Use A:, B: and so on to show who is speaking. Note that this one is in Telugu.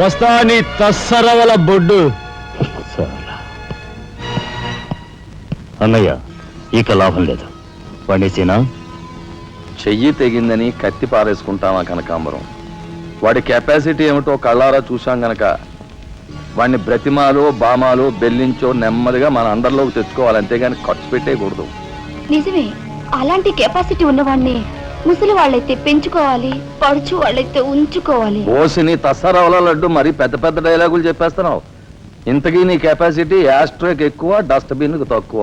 A: వస్తా నీ తస్సరవల బొడ్డు.
B: అన్నయ్య ఇక లాభం లేదు. పండేసినా
C: చెయ్యి తెగిందని కత్తి పారేసుకుంటామా కనకాంబరం? వాడి కెపాసిటీ ఏమిటో కళ్ళారా చూశాం గనక వాడిని బ్రతిమాలో బామాలో బెల్లించో నెమ్మదిగా మన అండర్లోకి తెచ్చుకోవాలి, అంతేగాని ఖర్చు పెట్టేయకూడదు.
D: నిజమే, అలాంటి కెపాసిటీ ఉన్నవాడిని ముసలి వాళ్ళైతే పెంచుకోవాలి, పడుచు వాళ్ళైతే ఉంచుకోవాలి.
C: ఓసిని తస్సరవల లడ్డు మరి పెద్ద పెద్ద డైలాగులు చెప్పేస్తున్నావు. ఇంతకీ నీ కెపాసిటీ యాస్ట్రోకి ఎక్కువ, డస్ట్బిన్కి తక్కువ.